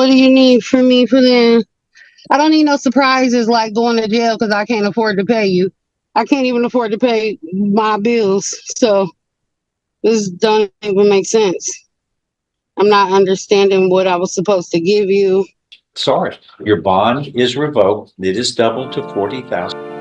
what do you need from me for then? I don't need no surprises like going to jail because I can't afford to pay you. I can't even afford to pay my bills. So this don't even make sense. I'm not understanding what I was supposed to give you. Sorry, your bond is revoked. It is doubled to 40,000.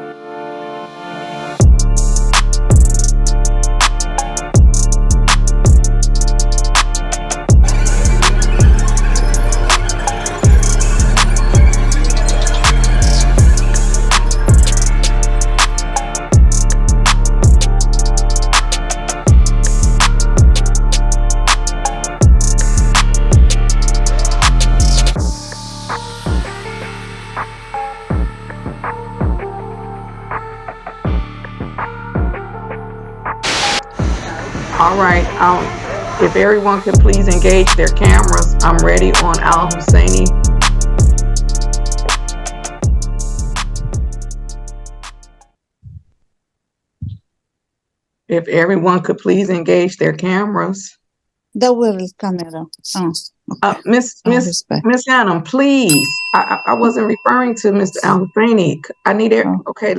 All right, if everyone could please engage their cameras, I'm ready on Al Husseini. If everyone could please engage their cameras. دور الكاميرا. Miss Hannum, please. I wasn't referring to Mr. Al Husseini. I need it. Okay,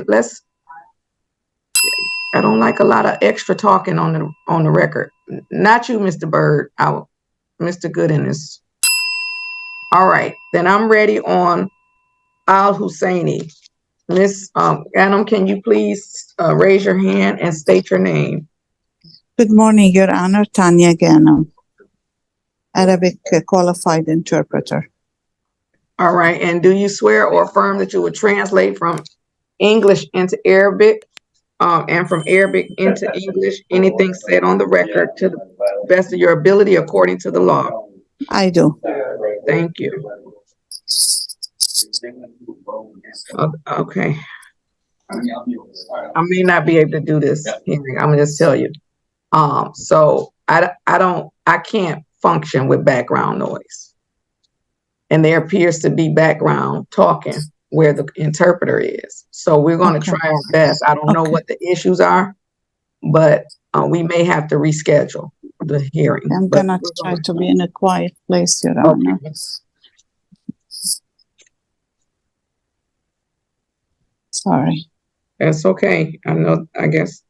I don't like a lot of extra talking on the record. Not you, Mr. Bird. Mr. Gooden is. All right, then I'm ready on Al Husseini. Miss Hannum, can you please raise your hand and state your name? Good morning, Your Honor. Tanya Ghanem, Arabic qualified interpreter. All right, and do you swear or affirm that you would translate from English into Arabic and from Arabic into English anything said on the record to the best of your ability according to the law? I do. Thank you. Okay. I may not be able to do this hearing. I'm gonna just tell you. So I can't function with background noise. And there appears to be background talking where the interpreter is. So we're going to try our best. I don't know what the issues are, but we may have to reschedule the hearing. I'm going to try to be in a quiet place, Your Honor. Sorry. That's okay. I guess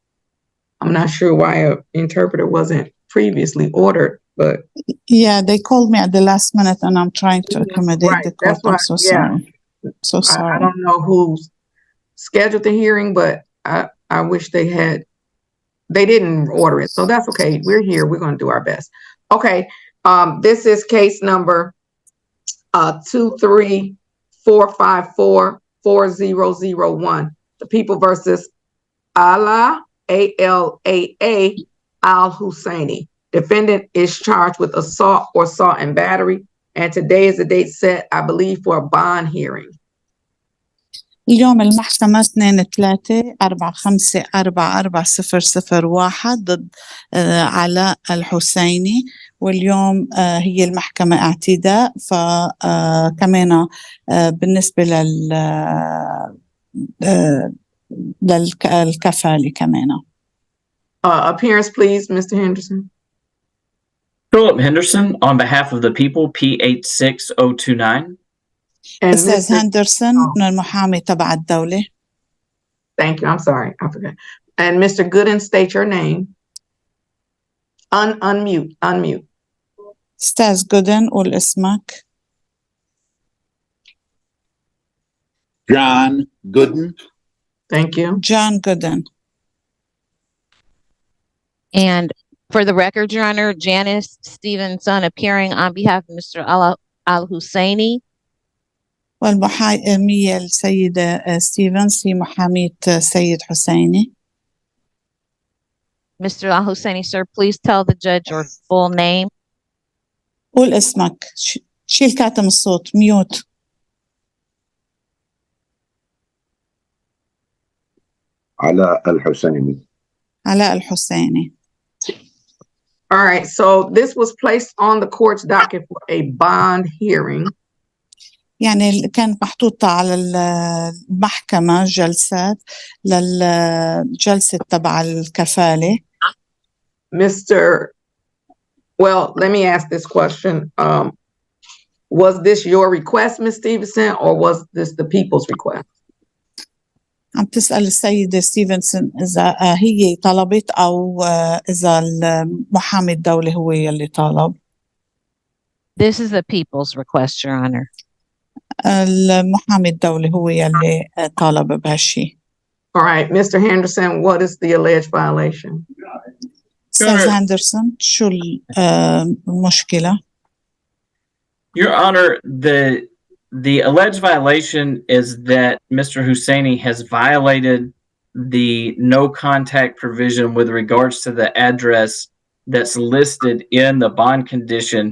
I'm not sure why an interpreter wasn't previously ordered, but yeah, they called me at the last minute and I'm trying to accommodate the court. I'm so sorry. So sorry. I don't know who scheduled the hearing, but I wish they didn't order it. So that's okay. We're here. We're going to do our best. Okay. This is case number 234544001. The People versus Alaa, A-L-A-A, Al Husseini. Defendant is charged with assault or assault and battery. And today is the date set, I believe, for a bond hearing. اليوم المحكمة 2-3-4-5-4-4-0-0-1 ضد علاء الحسيني، واليوم هي المحكمة اعتداء، فكمان بالنسبة للكفالة كمان. Appearance, please, Mr. Henderson. Philip Henderson on behalf of the people, P86029. It says Henderson من المحامي تبع الدولة. Thank you. I'm sorry. I forgot. And Mr. Gooden, state your name. Unmute. أستاذ Gooden, قول اسمك. John Gooden. Thank you. John Gooden. And for the record, Your Honor, Janice Stevenson appearing on behalf of Mr. Al Husseini. والمحامية السيدة ستيفنز هي محامية سيد حسيني. Mr. Al Husseini, sir, please tell the judge your full name. قول اسمك. شيل كاتم الصوت. ميوت. علاء الحسيني. علاء الحسيني. All right. So this was placed on the court's docket for a bond hearing. يعني كانت محطوطة على المحكمة جلسات للجلسة تبع الكفالة. Well, let me ask this question. Was this your request, Ms. Stevenson, or was this the people's request? عم تسأل السيدة ستيفنسون إذا هي طلبت أو إذا المحامي الدولي هو يلي طالب. This is the people's request, Your Honor. المحامي الدولي هو يلي طالب بهالشي. All right, Mr. Henderson, what is the alleged violation? أستاذ هندرسون شو المشكلة؟ Your Honor, the alleged violation is that Mr. Husseini has violated the no contact provision with regards to the address that's listed in the bond condition,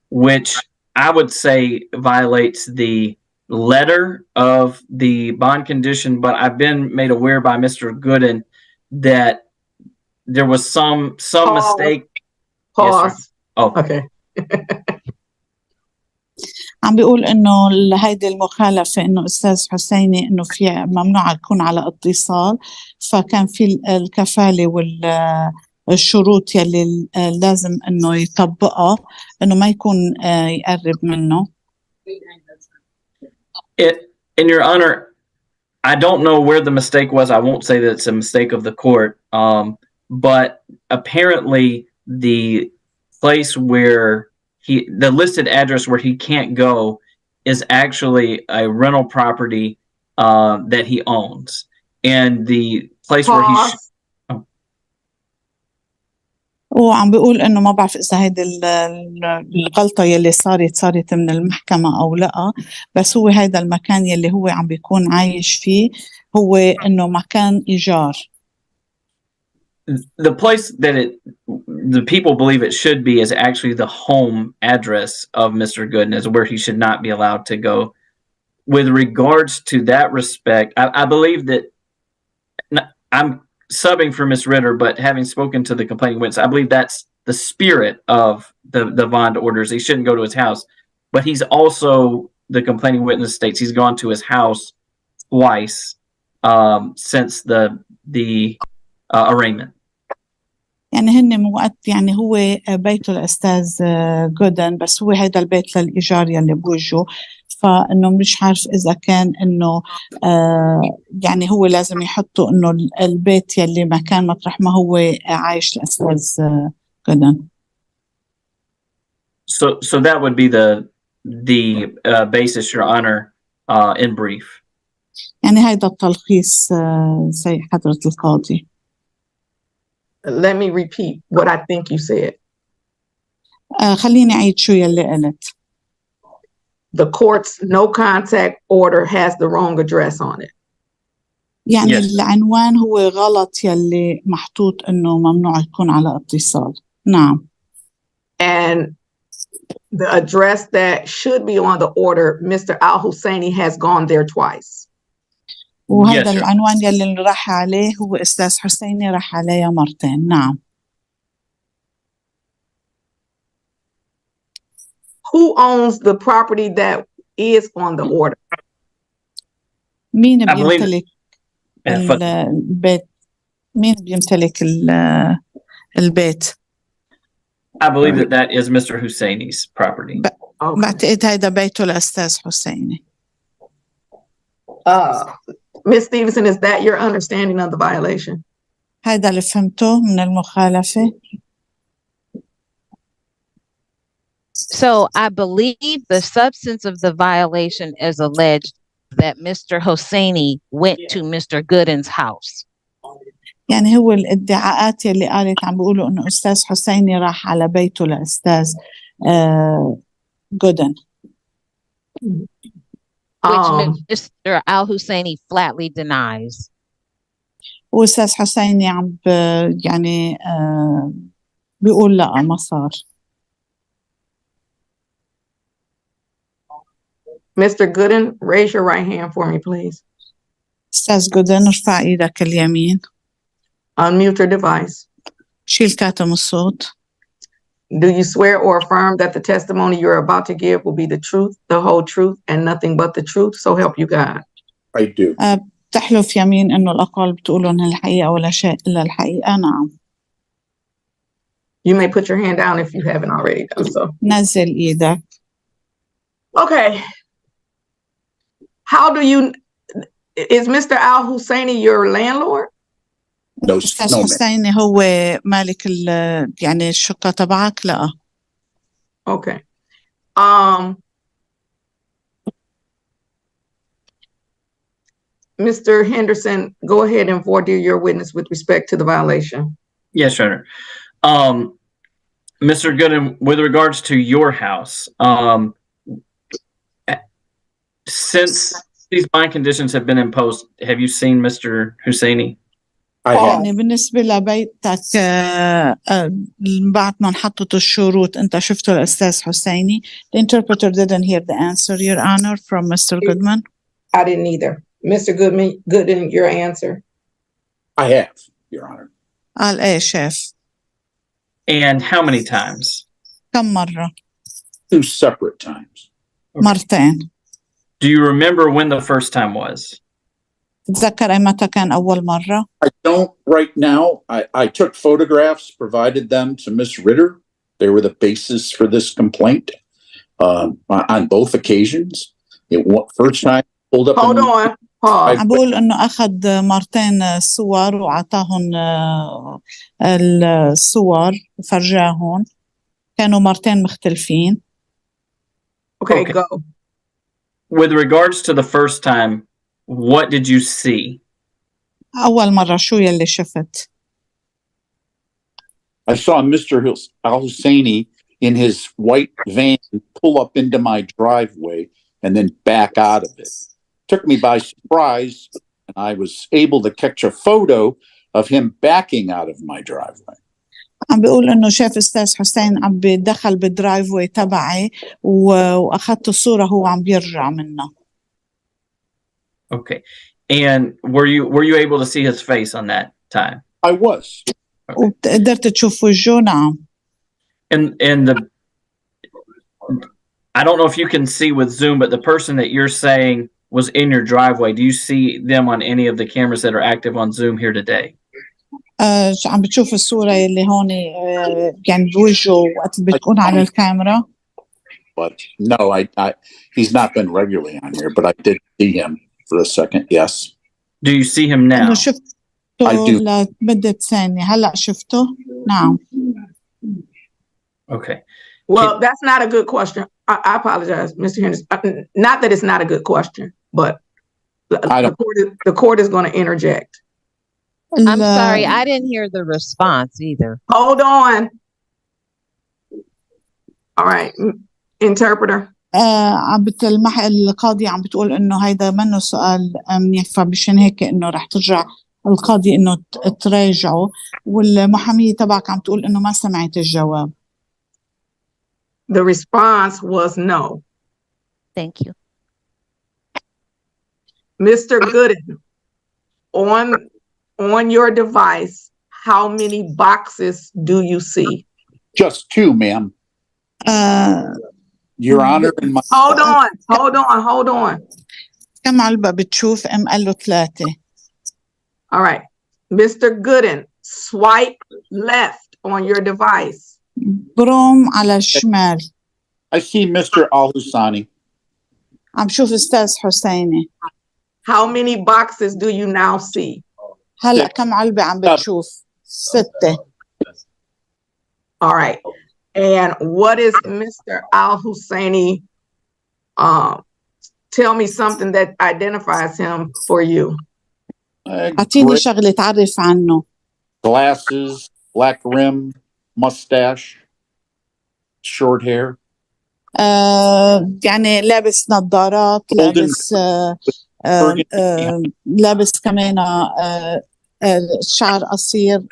which I would say violates the letter of the bond condition, but I've been made aware by Mr. Gooden that there was some mistake. Pause. Yes, oh, okay. عم بيقول إنه هيدي المخالفة إنه أستاذ حسيني إنه في ممنوع يكون على اتصال، فكان في الكفالة والشروط يلي لازم إنه يطبقها إنه ما يكون يقرب منه. In Your Honor, I don't know where the mistake was. I won't say that it's a mistake of the court, but apparently the place where the listed address where he can't go is actually a rental property that he owns, and the place where he وعم بيقول إنه ما بعرف إذا هيدي الغلطة يلي صارت من المحكمة أو لأ، بس هو هيدا المكان يلي هو عم بيكون عايش فيه هو إنه مكان إيجار. The place that the people believe it should be is actually the home address of Mr. Gooden, is where he should not be allowed to go. With regards to that respect, I believe that I'm subbing for Ms. Ritter, but having spoken to the complaining witness, I believe that's the spirit of the bond orders. He shouldn't go to his house, but he's also, the complaining witness states, he's gone to his house twice since the arraignment. يعني هن وقت يعني هو بيته الأستاذ جودن، بس هو هيدا البيت للإيجار يلي بوجهه، فإنه مش عارف إذا كان إنه يعني هو لازم يحطوا إنه البيت يلي مكان مطرح ما هو عايش الأستاذ جودن. So that would be the basis, Your Honor, in brief. يعني هيدا التلخيص سي حضرة القاضي. Let me repeat what I think you said. خليني أعيد شو يلي قلت. The court's no contact order has the wrong address on it. يعني yes. العنوان هو غلط يلي محطوط إنه ممنوع يكون على اتصال. نعم. And the address that should be on the order, Mr. Al-Husseini has gone there twice. وهذا العنوان يلي راح عليه هو أستاذ حسيني راح عليه مرتين. نعم. Who owns the property that is on the order? مين بيمتلك البيت؟ مين بيمتلك البيت؟ I believe that is Mr. Husseini's property. بعتقد هيدا بيته الأستاذ حسيني. Ms. Stevenson, is that your understanding of the violation? هيدا اللي فهمته من المخالفة. So I believe the substance of the violation is alleged that Mr. Hosseini went to Mr. Gooden's house. يعني هو الادعاءات اللي قالت عم بيقولوا إنه أستاذ حسيني راح على بيته لأستاذ جودن. Which Mr. Al-Husseini flatly denies. وأستاذ حسيني عم يعني بيقول لا ما صار. Mr. Gooden, raise your right hand for me, please. أستاذ جودن ارفع إيدك اليمين. Unmute your device. شيل كاتم الصوت. Do you swear or affirm that the testimony you're about to give will be the truth, the whole truth, and nothing but the truth? So help you God. I do. بتحلف يمين إنه الأقوال بتقولون الحقيقة ولا شيء إلا الحقيقة. نعم. You may put your hand down if you haven't already done so. نزل إيدك. Okay. How do you, is Mr. Al Husseini your landlord? No, أستاذ no, ma'am. حسيني هو مالك يعني الشقة تبعك؟ لا. Okay. Mr. Henderson, go ahead and voir dire your witness with respect to the violation. Yes, Your Honor. Mr. Gooden, with regards to your house, since these bond conditions have been imposed, have you seen Mr. Husseini? I have. يعني بالنسبة لبيتك بعد ما انحطت الشروط أنت شفته الأستاذ حسيني. The interpreter didn't hear the answer, Your Honor, from Mr. Goodman. I didn't either. Mr. Gooden, your answer. I have, Your Honor. قال إيه شاف. And how many times? كم مرة؟ 2 separate times. مرتين. Do you remember when the first time was? تتذكر أي متى كان أول مرة؟ I don't right now. I took photographs, provided them to Miss Ritter. They were the basis for this complaint on both occasions. First time pulled up. Hold on. Pause. عم بقول إنه أخذ مرتين صور وعطاهم الصور وفرجاهم. كانوا مرتين مختلفين. Okay, Okay. go. With regards to the first time, what did you see? أول مرة شو يلي شفت؟ I saw Mr. Al Husseini in his white van pull up into my driveway and then back out of it. Took me by surprise, and I was able to catch a photo of him backing out of my driveway. عم بيقول إنه شاف أستاذ حسين عم بيدخل بالدرايف واي تبعي وأخذت الصورة هو عم بيرجع منه. Okay. And were you able to see his face on that time? I was. وقدرت تشوف وجهه؟ نعم. And I don't know if you can see with Zoom, but the person that you're saying was in your driveway, do you see them on any of the cameras that are active on Zoom here today? عم بتشوف الصورة اللي هون يعني بوجهه وقت بتكون على الكاميرا؟ But no, he's not been regularly on here, but I did see him for a second. Yes. Do you see him now? إنه شفته I do. لمدة ثانية. هلأ شفته؟ نعم. Okay. Well, that's not a good question. I apologize, Mr. Henderson. Not that it's not a good question, but the court is going to interject. I'm sorry, I didn't hear the response either. Hold on. All right, interpreter. القاضي عم بتقول إنه هيدا منه سؤال منيح، فمشان هيك إنه رح ترجع القاضي إنه تراجعه، والمحامية تبعك عم تقول إنه ما سمعت الجواب. The response was no. Thank you. Mr. Gooden, on your device, how many boxes do you see? Just 2, ma'am. Your Honor, in my Hold on. كم علبة بتشوف؟ قال له 3. All right. Mr. Gooden, swipe left on your device. بروم على الشمال. I see Mr. Al Husseini. عم شوف أستاذ حسيني. How many boxes do you now see? هلأ كم علبة عم بتشوف؟ 6. All right. And what is Mr. Al Husseini? Tell me something that identifies him for you. أعطيني شغلة تعرف عنه. Glasses, black rim, mustache, short hair. يعني لابس نظارات، لابس لابس كمان شعر قصير.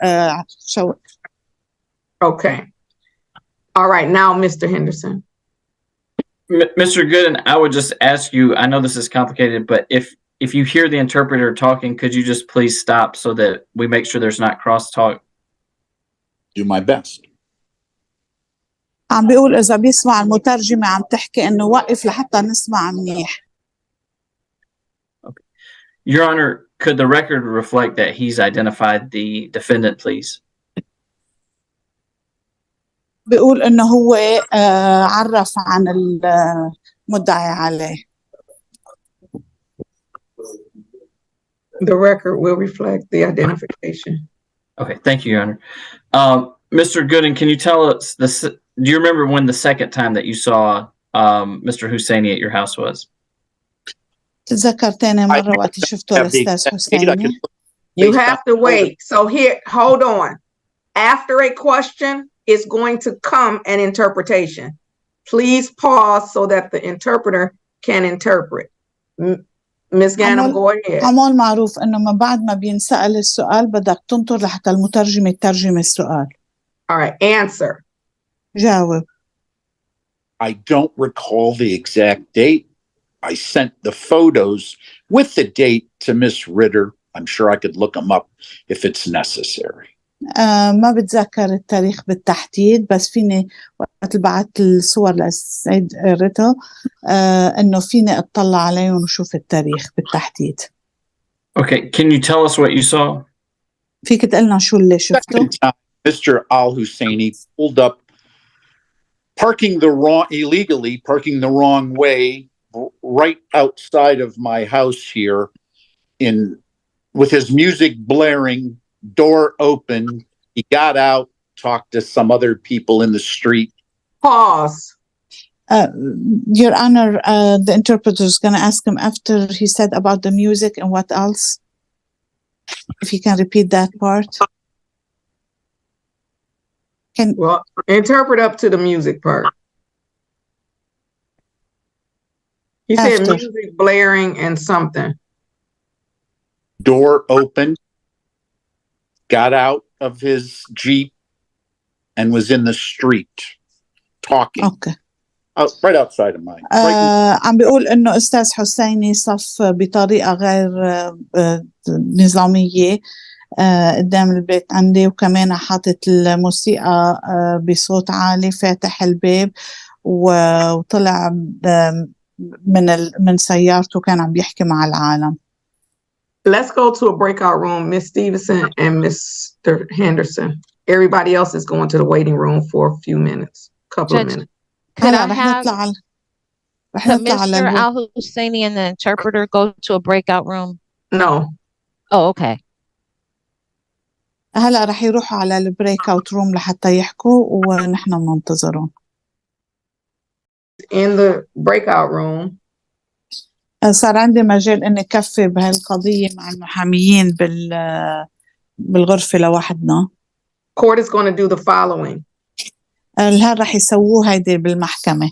Okay. All right. Now, Mr. Henderson. Mr. Gooden, I would just ask you, I know this is complicated, but if you hear the interpreter talking, could you just please stop so that we make sure there's not crosstalk? Do my best. عم بيقول إذا بيسمع المترجمة عم تحكي إنه وقف لحتى نسمع منيح. Okay. Your Honor, could the record reflect that he's identified the defendant, please? بيقول انه هو عرف عن المدعي عليه. The record will reflect the identification. Okay, thank you, Your Honor. Mr. Gooden, can you tell us do you remember when the second time that you saw Mr. Husseini at your house was? تتذكر تاني مرة وقت شفته الأستاذ حسيني؟ You have to wait. So here, hold on. After a question is going to come an interpretation. Please pause so that the interpreter can interpret. Ms. Ganem, go ahead. عمول معروف إنه ما بعد ما بينسأل السؤال بدك تنطر لحتى المترجم يترجم السؤال. All right, answer. جاوب. I don't recall the exact date. I sent the photos with the date to Miss Ritter. I'm sure I could look them up if it's necessary. ما بتذكر التاريخ بالتحديد بس فيني وقت بعت الصور للسيد ريتا إنه فيني أطلع عليهم وشوف التاريخ بالتحديد. Okay, can you tell us what you saw? فيك تقلنا شو اللي شفته؟ Mr. Al-Husseini pulled up illegally parking the wrong way right outside of my house here with his music blaring, door open. He got out, talked to some other people in the street. Pause. Your Honor, the interpreter is going to ask him after he said about the music and what else. If you can repeat that part. Well, interpret up to the music part. He said music blaring and something. Door open, got out of his Jeep and was in the street talking. Okay. Right outside of mine. عم بيقول إنه أستاذ حسيني صف بطريقة غير نظامية قدام البيت عندي وكمان حاطط الموسيقى بصوت عالي فاتح الباب وطلع من سيارته كان عم بيحكي مع العالم. Let's go to a breakout room, Miss Stevenson and Mr. Henderson. Everybody else is going to the waiting room for a few minutes, couple of minutes. Could I have Mr. Al-Husseini and the interpreter go to a breakout room? No. Oh, okay. هلا رح يروحوا على البريك اوت روم لحتى يحكوا ونحن بننتظرهم. In the breakout room. صار عندي مجال اني كفي بهالقضية مع المحاميين بالغرفة لوحدنا. Court is going to do the following. هل رح يسووه هيدي بالمحكمة.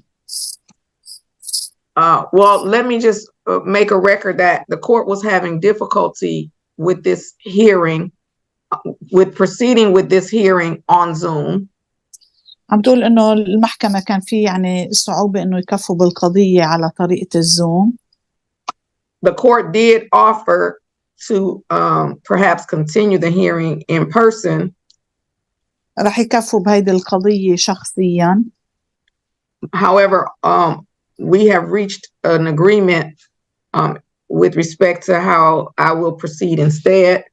Well, let me just make a record that the court was having difficulty with this hearing, with proceeding with this hearing on Zoom. عم تقول إنه المحكمة كان في يعني صعوبة إنه يكفوا بالقضية على طريقة الزوم. The court did offer to perhaps continue the hearing in person. رح يكفوا بهيدي القضية شخصيا. However, we have reached an agreement with respect to how I will proceed instead.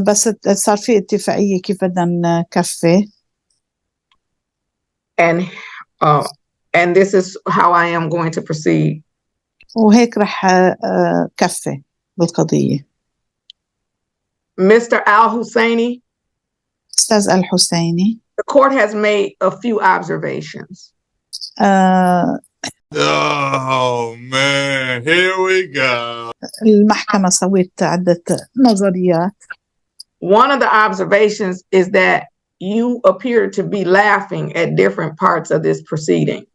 بس صار في اتفاقية كيف بدنا نكفي. And this is how I am going to proceed. وهيك رح كفي بالقضية. Mr. Al-Husseini. أستاذ الحسيني. The court has made a few observations. Oh man, here we go. المحكمة سوت عدة نظريات. One of the observations is that you appear to be laughing at different parts of this proceeding.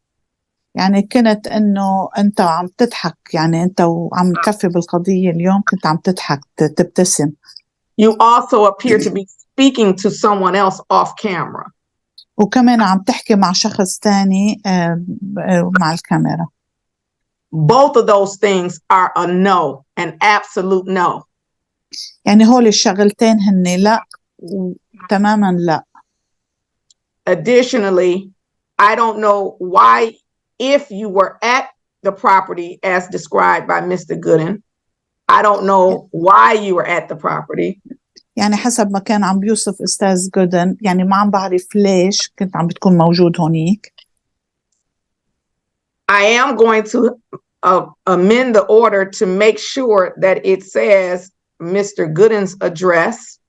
يعني كنت إنه أنت عم تضحك يعني أنت وعم تكفي بالقضية اليوم كنت عم تضحك تبتسم. You also appear to be speaking to someone else off camera. وكمان عم تحكي مع شخص تاني مع الكاميرا. Both of those things are a no, an absolute no. يعني هول الشغلتين هن لا تماما لا. Additionally, I don't know why, if you were at the property as described by Mr. Gooden, I don't know why you were at the property. يعني حسب ما كان عم بيوصف أستاذ جودن، يعني ما عم بعرف ليش كنت عم بتكون موجود هونيك. I am going to amend the order to make sure that it says Mr. Gooden's address.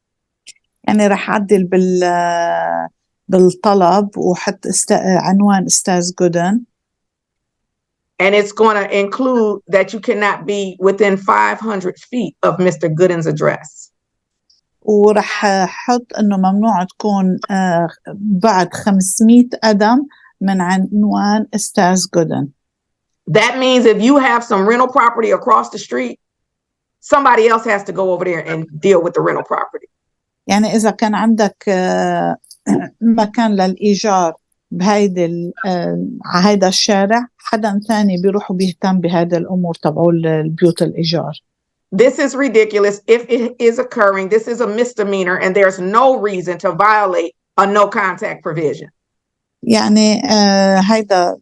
يعني رح أعدل بالطلب وحط عنوان أستاذ جودن. And it's going to include that you cannot be within 500 feet of Mr. Gooden's address. ورح حط إنه ممنوع تكون بعد 500 قدم من عنوان أستاذ جودن. That means if you have some rental property across the street, somebody else has to go over there and deal with the rental property. يعني إذا كان عندك مكان للإيجار بهيدا هيدا الشارع، حدا ثاني بيروح وبيهتم بهذا الأمور تبعوا البيوت الإيجار. This is ridiculous. If it is occurring, this is a misdemeanor and there's no reason to violate a no contact provision. يعني هيدا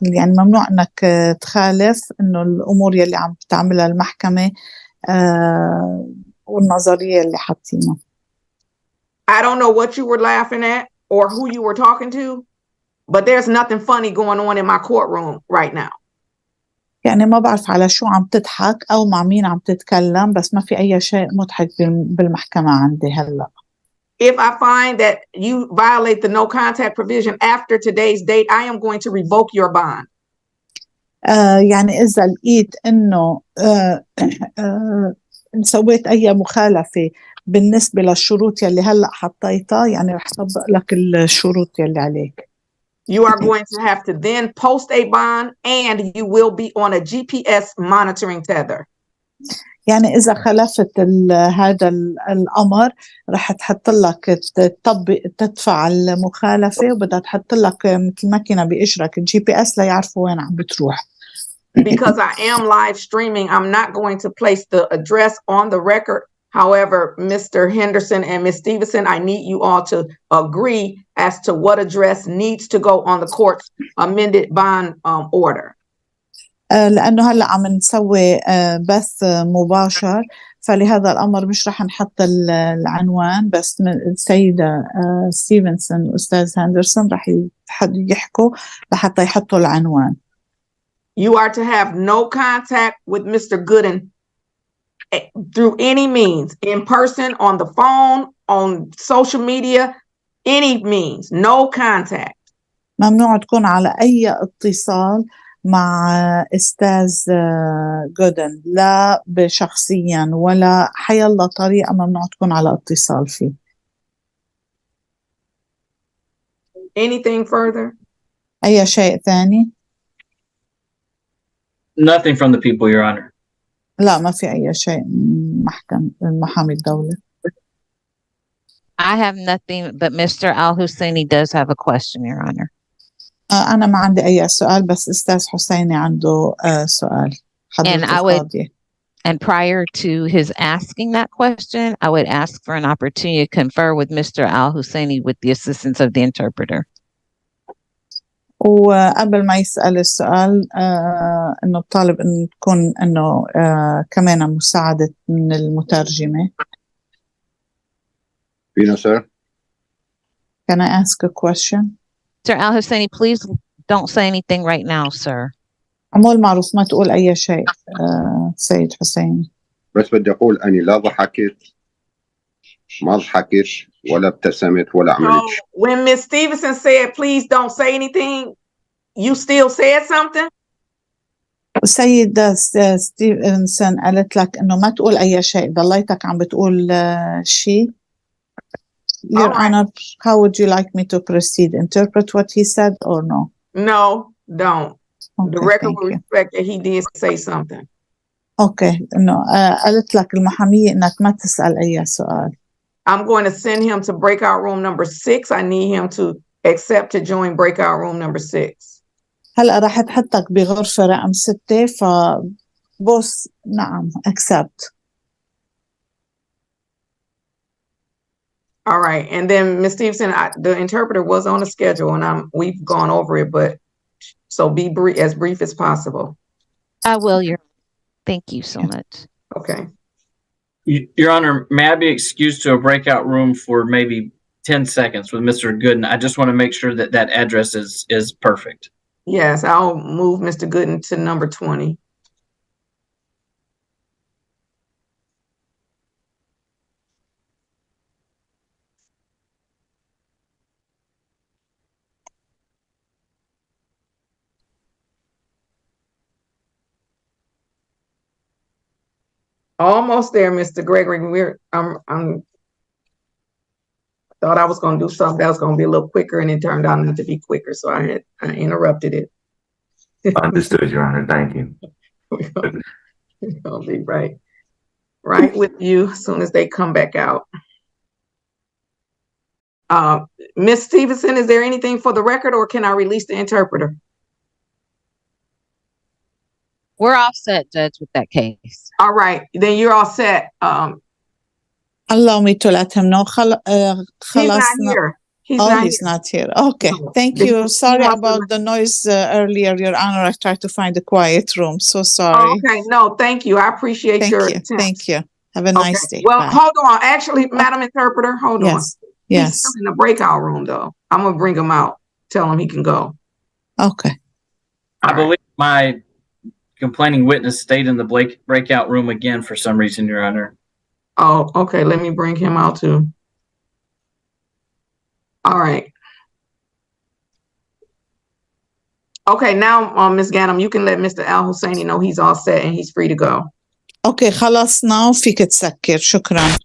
يعني ممنوع انك تخالف انه الامور يلي عم بتعملها المحكمة والنظرية اللي حاطينها. I don't know what you were laughing at or who you were talking to, but there's nothing funny going on in my courtroom right now. يعني ما بعرف على شو عم تضحك او مع مين عم تتكلم، بس ما في اي شيء مضحك بالمحكمة عندي هلا. If I find that you violate the no contact provision after today's date, I am going to revoke your bond. يعني إذا لقيت إنه سويت أي مخالفة بالنسبة للشروط يلي هلأ حطيتها، يعني رح طبق لك الشروط يلي عليك. You are going to have to then post a bond and you will be on a GPS monitoring tether. يعني إذا خالفت هذا الأمر رح تحط لك تدفع المخالفة، وبدها تحط لك مثل ماكينة بإجرك GPS ليعرفوا وين عم بتروح. Because I am live streaming, I'm not going to place the address on the record. However, Mr. Henderson and Ms. Stevenson, I need you all to agree as to what address needs to go on the court's amended bond order. لأنه هلأ عم نسوي بث مباشر، فلهذا الأمر مش رح نحط العنوان، بس السيدة ستيفنسون وأستاذ هندرسون رح يحكوا لحتى يحطوا العنوان. You are to have no contact with Mr. Gooden through any means, in person, on the phone, on social media, any means, no contact. ممنوع تكون على أي اتصال مع أستاذ جودن، لا بشخصيا ولا حيالله طريقة ممنوع تكون على اتصال فيه. Anything further? أي شيء ثاني؟ Nothing from the people, Your Honor. لا ما في أي شيء محامي الدولة. I have nothing, but Mr. Al-Husseini does have a question, Your Honor. أنا ما عندي أي سؤال، بس أستاذ حسيني عنده سؤال. And prior to his asking that question, I would ask for an opportunity to confer with Mr. Al-Husseini with the assistance of the interpreter. وقبل ما يسأل السؤال إنه طالب إنه تكون إنه كمان مساعدة من المترجمة. Sir. Can I ask a question? Sir Al-Husseini, please don't say anything right now, sir. عمول معروف ما تقول أي شيء سيد حسين. بس بدي أقول أني لا ضحكت ما ضحكت ولا ابتسمت ولا عملت شيء. When Ms. Stevenson said, please don't say anything, you still said something? السيدة ستيفنسون قالت لك إنه ما تقول أي شيء، ضليتك عم بتقول شيء. Your Honor, how would you like me to proceed? Interpret what he said or no? No, don't. Okay, the record will respect that he did say something. Okay, إنه قالت لك المحامية إنك ما تسأل أي سؤال. I'm going to send him to breakout room number 6. I need him to accept to join breakout room number 6. هلأ راح تحطك بغرفة رقم 6 فبص نعم accept. All right, and then Ms. Stevenson, the interpreter was on a schedule, and we've gone over it, but so be as brief as possible. I will, Your. Thank you so much. Okay. Your Honor, may I be excused to a breakout room for maybe 10 seconds with Mr. Gooden? I just want to make sure that that address is perfect. Yes, I'll move Mr. Gooden to number 20. Almost there, Mr. Gregory. I'm thought I was going to do something that was going to be a little quicker, and it turned out not to be quicker, so I interrupted it. Understood, Your Honor. Thank you. We're gonna be right with you as soon as they come back out. Ms. Stevenson, is there anything for the record, or can I release the interpreter? We're all set, Judge, with that case. All right, then you're all set. Allow me to let him know. He's not here. He's not here. Okay, thank you. Sorry about the noise earlier, Your Honor. I tried to find a quiet room. So sorry. Oh, okay, no, thank you. I appreciate your attempt. Thank you. Have a nice day. Well, Bye. hold on. Actually, Madam Interpreter, hold on. Yes. He's still in the breakout room, though. I'm gonna bring him out. Tell him he can go. Okay. I believe my complaining witness stayed in the breakout room again for some reason, Your Honor. Oh, okay. Let me bring him out too. All right. Okay, now, Ms. Ganem, you can let Mr. Al-Husseini know he's all set and he's free to go. Okay, خلاص now فيك تسكر. شكرا.